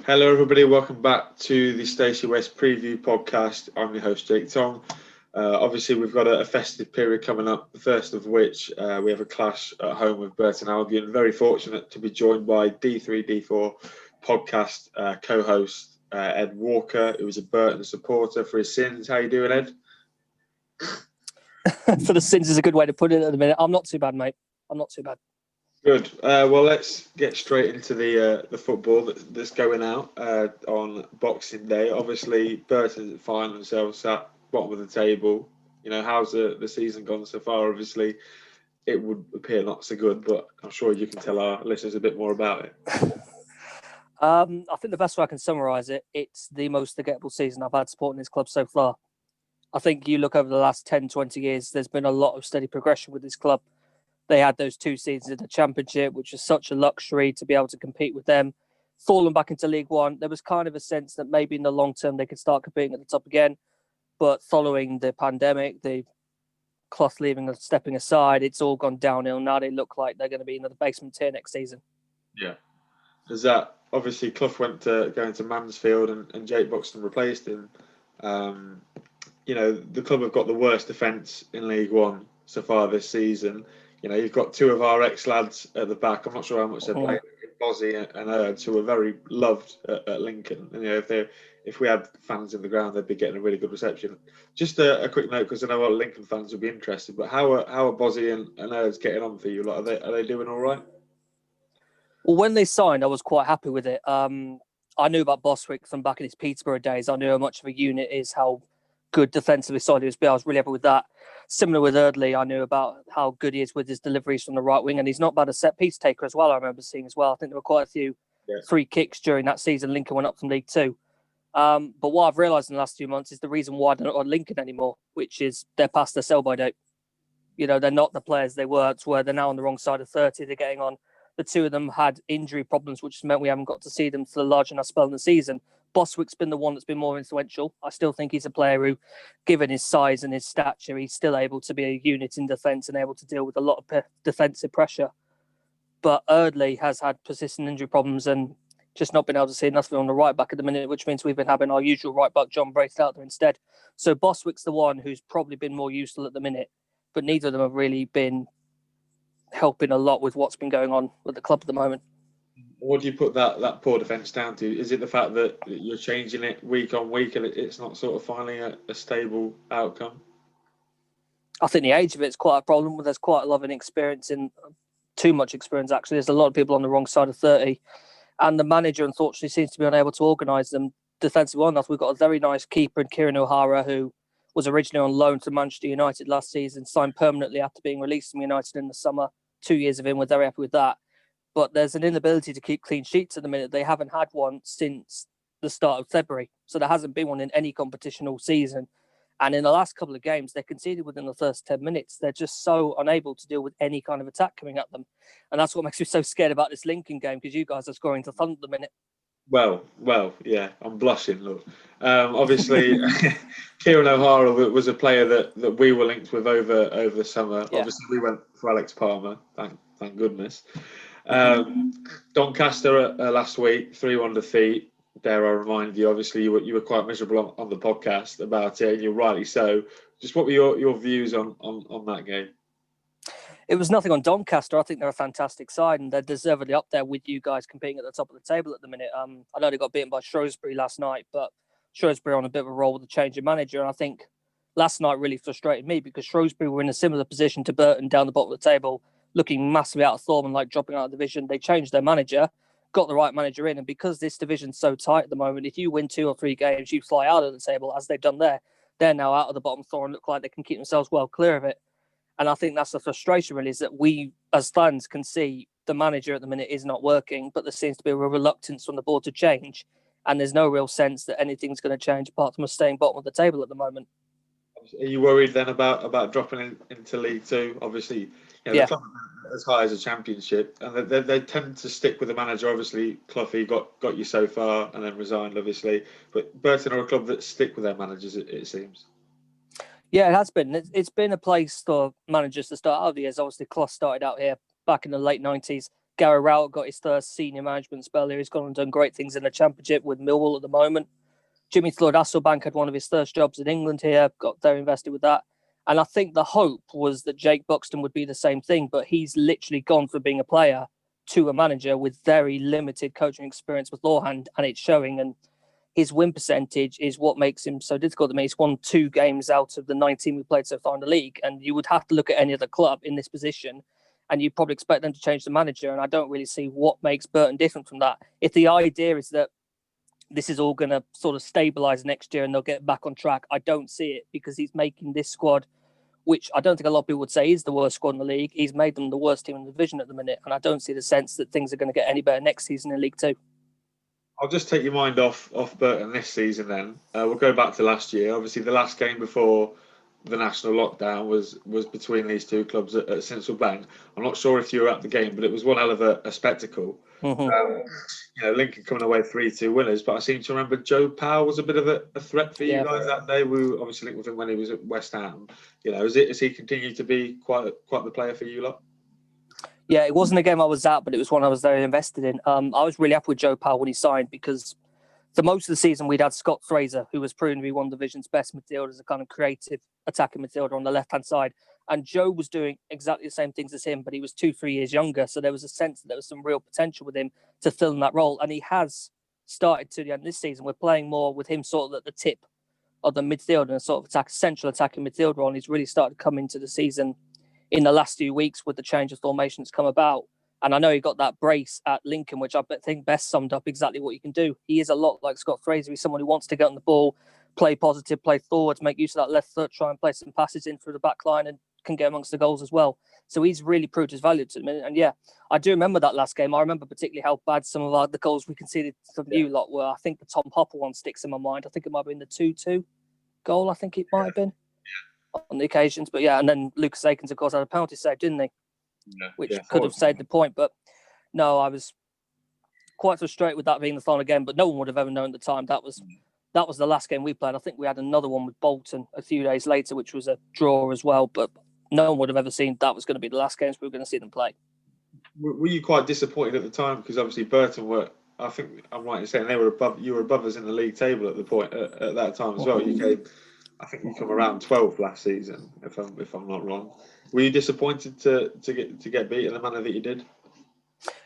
Hello everybody, welcome back to the Stacey West Preview Podcast. I'm your host Jake Tonge. Obviously we've got a festive period coming up, the first of which we have a clash at home with Burton Albion. Very fortunate to be joined by D3D4 podcast co-host Ed Walker, who is a Burton supporter for his sins. How you doing, Ed? For the sins is a good way to put it at the minute. I'm not too bad, mate. I'm not too bad. Good. Well, let's get straight into the football that's going out on Boxing Day. Obviously, Burton find themselves at bottom of the table. You know, how's the season gone so far? Obviously, it would appear not so good, but I'm sure you can tell our listeners a bit more about it. I think the best way I can summarise it, it's the most forgettable season I've had supporting this club so far. I think you look over the last 10, 20 years, there's been a lot of steady progression with this club. They had those 2 seasons in the Championship, which was such a luxury to be able to compete with them. Falling back into League One, there was kind of a sense that maybe in the long term they could start competing at the top again. But following the pandemic, the Clough leaving and stepping aside, it's all gone downhill. Now they look like they're going to be in the basement tier next season. Yeah. There's that. Obviously, Clough went to going to Mansfield and Jake Buxton replaced him. You know, the club have got the worst defence in League One so far this season. You know, you've got 2 of our ex-lads at the back. I'm not sure how much they're playing, Bozzy and Erds, who are very loved at Lincoln. And, you know, if we had fans in the ground, they'd be getting a really good reception. Just a quick note, because I know a lot of Lincoln fans will be interested, but how are Bozzy and Erds getting on for you? Like, are they doing all right? Well, when they signed, I was quite happy with it. I knew about Boswick from back in his Peterborough days. I knew how much of a unit is, how good defensively solid he was. I was really happy with that. Similar with Erdley, I knew about how good he is with his deliveries from the right wing, and he's not bad a set piece taker as well. I remember seeing as well. I think there were quite a few free kicks during that season. Lincoln went up from League Two. But what I've realised in the last few months is the reason why they're not on Lincoln anymore, which is they're past their sell-by date. You know, they're not the players they were. It's where they're now on the wrong side of 30. They're getting on. The 2 of them had injury problems, which has meant we haven't got to see them for the large enough spell in the season. Boswick's been the one that's been more influential. I still think he's a player who, given his size and his stature, he's still able to be a unit in defence and able to deal with a lot of defensive pressure. But Erdley has had persistent injury problems and just not been able to see nothing on the right back at the minute, which means we've been having our usual right back, John Braith, out there instead. So Boswick's the one who's probably been more useful at the minute, but neither of them have really been helping a lot with what's been going on with the club at the moment. What do you put that poor defence down to? Is it the fact that you're changing it week on week and it's not sort of finding a stable outcome? I think the age of it's quite a problem. There's quite a lot of inexperience, in too much experience actually. There's a lot of people on the wrong side of 30, and the manager unfortunately seems to be unable to organise them defensively well enough. We've got a very nice keeper in Kieran O'Hara, who was originally on loan to Manchester United last season, signed permanently after being released from United in the summer. 2 years of him, we're very happy with that. But there's an inability to keep clean sheets at the minute. They haven't had one since the start of February. So there hasn't been one in any competition all season. And in the last couple of games, they conceded within the first 10 minutes. They're just so unable to deal with any kind of attack coming at them. And that's what makes me so scared about this Lincoln game, because you guys are scoring to thunder at the minute. Well, yeah, I'm blushing, look. Obviously, Kieran O'Hara was a player that we were linked with over the summer. Yeah. Obviously, we went for Alex Palmer, thank goodness. Doncaster last week, 3-1 defeat. Dare I remind you, obviously, you were quite miserable on the podcast about it, and you're rightly so. Just what were your views on that game? It was nothing on Doncaster. I think they're a fantastic side, and they're deservedly up there with you guys competing at the top of the table at the minute. I know they got beaten by Shrewsbury last night, but Shrewsbury on a bit of a roll with the change of manager. And I think last night really frustrated me because Shrewsbury were in a similar position to Burton down the bottom of the table, looking massively out of form and like dropping out of the division. They changed their manager, got the right manager in, and because this division's so tight at the moment, if you win 2 or 3 games, you fly out of the table, as they've done there. They're now out of the bottom floor and look like they can keep themselves well clear of it. And I think that's the frustration, really, is that we, as fans, can see the manager at the minute is not working, but there seems to be a reluctance from the board to change. And there's no real sense that anything's going to change apart from us staying bottom of the table at the moment. Are you worried then about dropping into League Two? Obviously, the club are as high as a Championship, and they tend to stick with the manager. Obviously, Cloughy got you so far and then resigned, obviously. But Burton are a club that stick with their managers, it seems. Yeah, it has been. It's been a place for managers to start out the years. Obviously, Clough started out here back in the late 90s. Gary Rowett got his first senior management spell here. He's gone and done great things in the Championship with Millwall at the moment. Jimmy Floyd Hasselbank had one of his first jobs in England here, got very invested with that. And I think the hope was that Jake Buxton would be the same thing, but he's literally gone from being a player to a manager with very limited coaching experience beforehand, and it's showing. And his win percentage is what makes him so difficult to me. He's won 2 games out of the 19 we played so far in the league, and you would have to look at any other club in this position, and you'd probably expect them to change the manager, and I don't really see what makes Burton different from that. If the idea is that this is all going to sort of stabilise next year and they'll get back on track, I don't see it, because he's making this squad, which I don't think a lot of people would say is the worst squad in the league, he's made them the worst team in the division at the minute, and I don't see the sense that things are going to get any better next season in League Two. I'll just take your mind off Burton this season then. We'll go back to last year. Obviously, the last game before the national lockdown was between these two clubs at Central Bank. I'm not sure if you were at the game, but it was one hell of a spectacle. Mm-hmm. Lincoln coming away 3-2 winners, but I seem to remember Joe Powell was a bit of a threat for you guys that day. We were obviously linked with him when he was at West Ham. Has he continued to be quite the player for you lot? Yeah, it wasn't a game I was at, but it was one I was very invested in. I was really happy with Joe Powell when he signed, because for most of the season we'd had Scott Fraser, who was proven to be one of the division's best midfielders, a kind of creative attacking midfielder on the left-hand side. And Joe was doing exactly the same things as him, but he was 2-3 years younger. So there was a sense that there was some real potential with him to fill in that role. And he has started to the end of this season. We're playing more with him sort of at the tip of the midfield and sort of central attacking midfield role. And he's really started to come into the season in the last few weeks with the change of formation that's come about. And I know he got that brace at Lincoln, which I think best summed up exactly what you can do. He is a lot like Scott Fraser. He's someone who wants to get on the ball, play positive, play forwards, make use of that left foot, try and play some passes in through the back line, and can get amongst the goals as well. So he's really proved his value to me. And yeah, I do remember that last game. I remember particularly how bad some of the goals we conceded from you lot were. I think the Tom Hopper one sticks in my mind. I think it might have been the 2-2 goal. I think it might have been on the occasions. But yeah, and then Lucas Akins, of course, had a penalty save, didn't he? Which could have saved the point. But no, I was quite frustrated with that being the final game. But no one would have ever known at the time that was the last game we played. I think we had another one with Bolton a few days later, which was a draw as well. But no one would have ever seen that was going to be the last games we were going to see them play. Were you quite disappointed at the time? Because obviously Burton were, I think I'm right in saying you were above us in the league table at the point at that time as well. I think you come around 12th last season, if I'm not wrong. Were you disappointed to get beat in the manner that you did?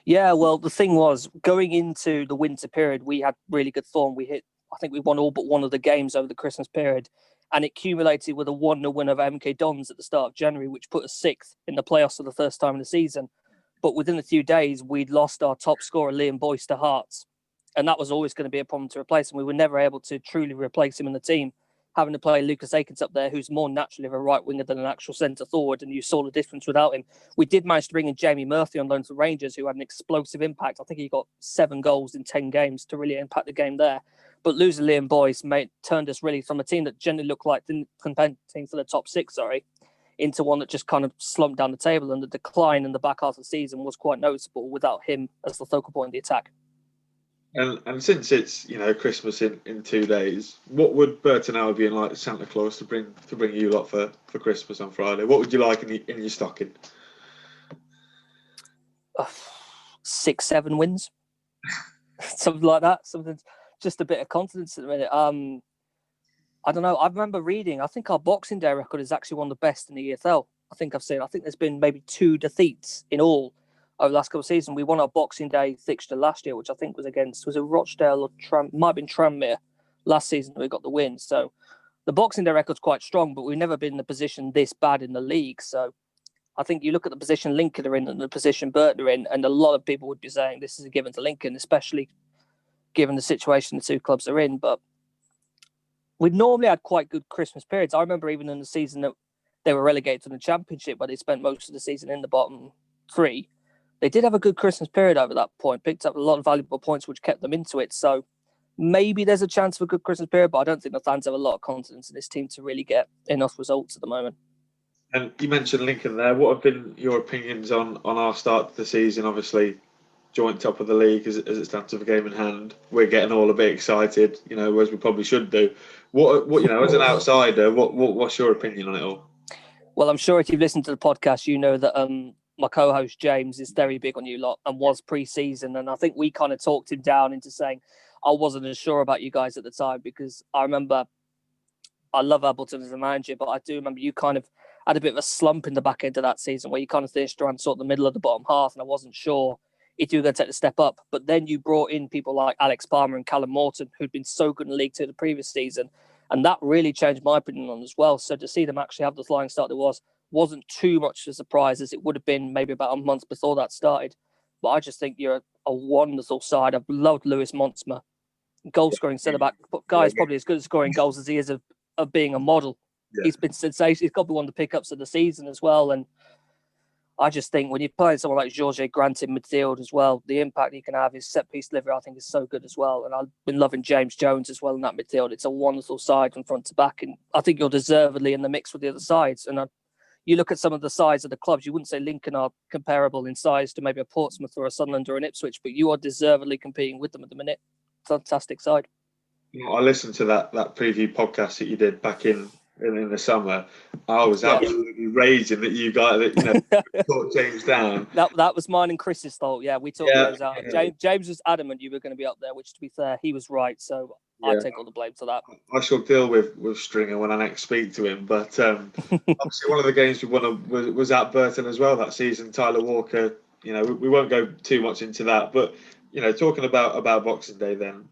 Yeah, well, the thing was, going into the winter period, we had really good form. I think we won all but one of the games over the Christmas period, and it accumulated with a 1-0 win over MK Dons at the start of January, which put us 6th in the playoffs for the first time in the season. But within a few days, we'd lost our top scorer, Liam Boyce, to Hearts, and that was always going to be a problem to replace him. We were never able to truly replace him in the team, having to play Lucas Akins up there, who's more naturally of a right winger than an actual centre forward, and you saw the difference without him. We did manage to bring in Jamie Murphy on loan to Rangers, who had an explosive impact. I think he got 7 goals in 10 games to really impact the game there. But losing Liam Boyce turned us really from a team that generally looked like competing for the top 6, into one that just kind of slumped down the table, and the decline in the back half of the season was quite noticeable without him as the focal point of the attack. And since it's Christmas in 2 days, what would Burton Albion like Santa Claus to bring you lot for Christmas on Friday? What would you like in your stocking? 6-7 wins, something like that. Something, just a bit of confidence at the minute. I don't know. I remember reading. I think our Boxing Day record is actually one of the best in the EFL. I think there's been maybe 2 defeats in all over the last couple of seasons. We won our Boxing Day fixture last year, which I think was it Rochdale or might have been Tranmere last season. We got the win. So the Boxing Day record's quite strong, but we've never been in a position this bad in the league. So I think you look at the position Lincoln are in and the position Burton are in, and a lot of people would be saying this is a given to Lincoln, especially given the situation the two clubs are in. But we'd normally had quite good Christmas periods. I remember even in the season that they were relegated to the Championship, but they spent most of the season in the bottom 3. They did have a good Christmas period over that point, picked up a lot of valuable points which kept them into it. So maybe there's a chance for a good Christmas period, but I don't think the fans have a lot of confidence in this team to really get enough results at the moment. And you mentioned Lincoln there. What have been your opinions on our start to the season? Obviously, joint top of the league as it stands to the game in hand. We're getting all a bit excited, as we probably should do. What as an outsider, what's your opinion on it all? Well, I'm sure if you've listened to the podcast, you know that my co-host James is very big on you lot and was pre-season, and I think we kind of talked him down into saying I wasn't as sure about you guys at the time, because I remember I love Appleton as a manager, but I do remember you kind of had a bit of a slump in the back end of that season where you kind of finished around sort of the middle of the bottom half, and I wasn't sure if you were going to take the step up. But then you brought in people like Alex Palmer and Callum Morton, who'd been so good in League Two the previous season, and that really changed my opinion on as well. So to see them actually have the flying start there wasn't too much of a surprise as it would have been maybe about a month before that started. But I just think you're a wonderful side. I've loved Lewis Montsma, goal-scoring centre-back. But guy's probably as good at scoring goals as he is of being a model. Yeah. He's been sensational. He's got to be one of the pickups of the season as well. And I just think when you're playing someone like Jorge Grant in midfield as well, the impact he can have, his set-piece delivery, I think is so good as well. And I've been loving James Jones as well in that midfield. It's a wonderful side from front to back. And I think you're deservedly in the mix with the other sides. And you look at some of the sides of the clubs, you wouldn't say Lincoln are comparable in size to maybe a Portsmouth or a Sunderland or an Ipswich, but you are deservedly competing with them at the minute. Fantastic side. I listened to that preview podcast that you did back in the summer. I was absolutely raging that you guys talked James down. That was mine and Chris's fault. Yeah, we talked those out. Yeah. James was adamant you were going to be up there, which, to be fair, he was right. So I take all the blame for that. I shall deal with Stringer when I next speak to him. But obviously, one of the games we won was at Burton as well that season. Tyler Walker. We won't go too much into that, but. Talking about Boxing Day, then,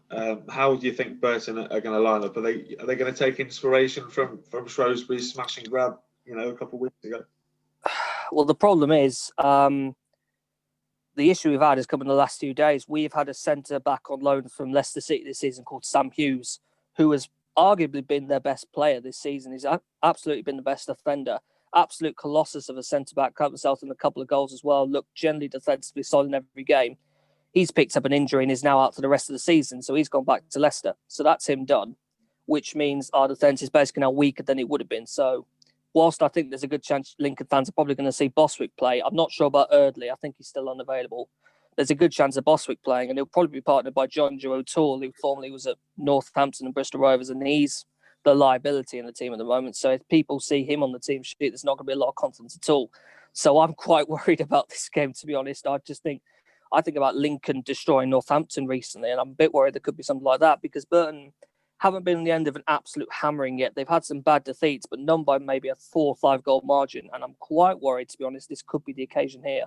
how do you think Burton are going to line up? Are they going to take inspiration from Shrewsbury's smash and grab, a couple of weeks ago? Well, the problem is the issue we've had has come in the last few days. We've had a centre back on loan from Leicester City this season called Sam Hughes, who has arguably been their best player this season. He's absolutely been the best defender. Absolute colossus of a centre back, cut himself in a couple of goals as well. Looked generally defensively solid in every game. He's picked up an injury and is now out for the rest of the season. So he's gone back to Leicester. So that's him done, which means our defence is basically now weaker than it would have been. So whilst I think there's a good chance Lincoln fans are probably going to see Boswick play, I'm not sure about Eardley. I think he's still unavailable. There's a good chance of Boswick playing, and he'll probably be partnered by John Joe O'Toole, who formerly was at Northampton and Bristol Rovers, and he's the liability in the team at the moment. So if people see him on the team sheet, there's not going to be a lot of confidence at all. So I'm quite worried about this game, to be honest. I think about Lincoln destroying Northampton recently, and I'm a bit worried there could be something like that because Burton haven't been on the end of an absolute hammering yet. They've had some bad defeats, but none by maybe a 4 or 5 goal margin. And I'm quite worried, to be honest, this could be the occasion here.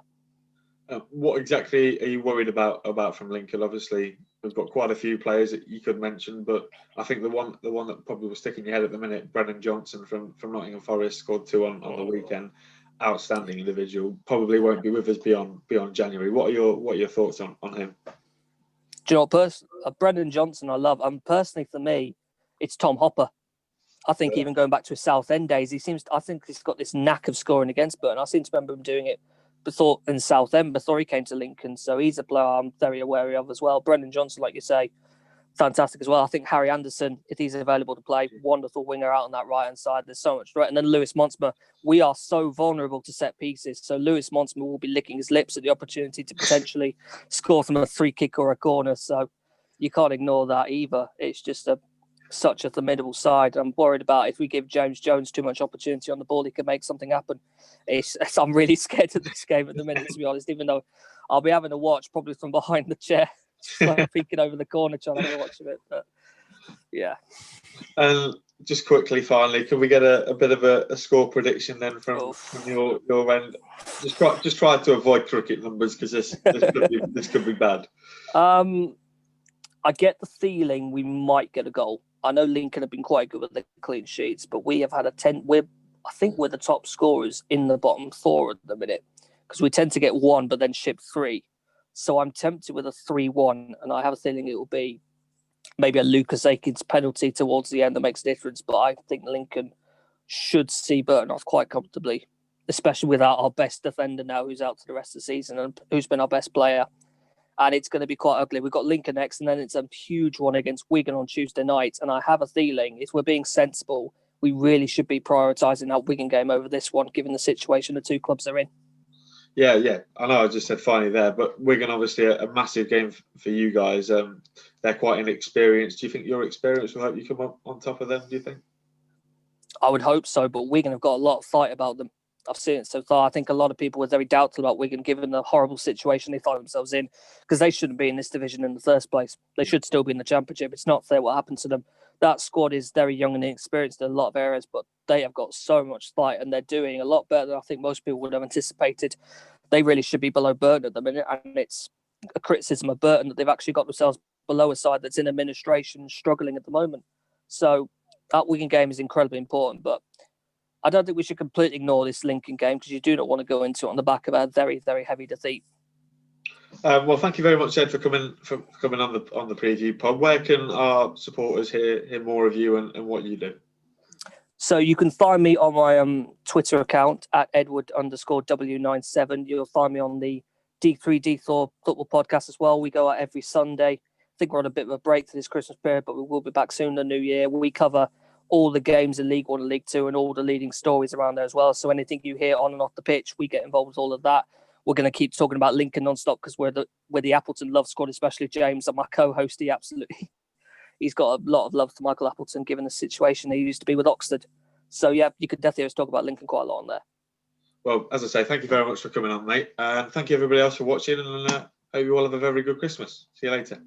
What exactly are you worried about from Lincoln? Obviously, we've got quite a few players that you could mention, but I think the one that probably was sticking your head at the minute, Brennan Johnson from Nottingham Forest, scored 2 on the weekend. Outstanding individual, probably won't be with us beyond January. What are your thoughts on him? Do you know, Brendan Johnson I love. Personally, for me, it's Tom Hopper. I think even going back to his Southend days, I think he's got this knack of scoring against Burton. I seem to remember him doing it in Southend before he came to Lincoln. So he's a player I'm very aware of as well. Brendan Johnson, like you say, fantastic as well. I think Harry Anderson, if he's available to play, wonderful winger out on that right-hand side. There's so much threat. And then Lewis Montsma, we are so vulnerable to set pieces. So Lewis Montsma will be licking his lips at the opportunity to potentially score from a free kick or a corner. So you can't ignore that either. It's just such a formidable side. I'm worried about if we give James Jones too much opportunity on the ball, he can make something happen. I'm really scared of this game at the minute, to be honest, even though I'll be having to watch probably from behind the chair. Like peeking over the corner trying to have a watch of it, but yeah. And just quickly, finally, can we get a bit of a score prediction then from your end? Just try to avoid cricket numbers because this could be bad. I get the feeling we might get a goal. I know Lincoln have been quite good with the clean sheets, but we have had I think we're the top scorers in the bottom 4 at the minute because we tend to get 1 but then ship 3. So I'm tempted with a 3-1, and I have a feeling it will be maybe a Lucas Akins penalty towards the end that makes a difference. But I think Lincoln should see Burton off quite comfortably, especially without our best defender now, who's out for the rest of the season and who's been our best player. and it's going to be quite ugly. We've got Lincoln next, and then it's a huge one against Wigan on Tuesday night. And I have a feeling, if we're being sensible, we really should be prioritising that Wigan game over this one, given the situation the two clubs are in. Yeah. I know I just said finally there, but Wigan obviously a massive game for you guys. They're quite inexperienced. Do you think your experience will help you come on top of them, do you think? I would hope so, but Wigan have got a lot of fight about them. I've seen it so far. I think a lot of people were very doubtful about Wigan, given the horrible situation they find themselves in, because they shouldn't be in this division in the first place. They should still be in the Championship. It's not fair what happened to them. That squad is very young and inexperienced in a lot of areas, but they have got so much fight, and they're doing a lot better than I think most people would have anticipated. They really should be below Burton at the minute, and it's a criticism of Burton that they've actually got themselves below a side that's in administration, struggling at the moment. So that Wigan game is incredibly important, but I don't think we should completely ignore this Lincoln game, because you do not want to go into it on the back of a very, very heavy defeat. Well, thank you very much, Ed, for coming on the preview pod. Where can our supporters hear more of you and what you do? So you can find me on my Twitter account at Edward_W97. You'll find me on the D3D4 football podcast as well. We go out every Sunday. I think we're on a bit of a break for this Christmas period, but we will be back soon in the new year. We cover all the games in League One and League Two and all the leading stories around there as well. So anything you hear on and off the pitch, we get involved with all of that. We're going to keep talking about Lincoln non-stop, because we're the Appleton love squad, especially James, and my co-host. He's got a lot of love for Michael Appleton, given the situation he used to be with Oxford. So yeah, you could definitely talk about Lincoln quite a lot on there. Well, as I say, thank you very much for coming on, mate. And thank you everybody else for watching, and hope you all have a very good Christmas. See you later.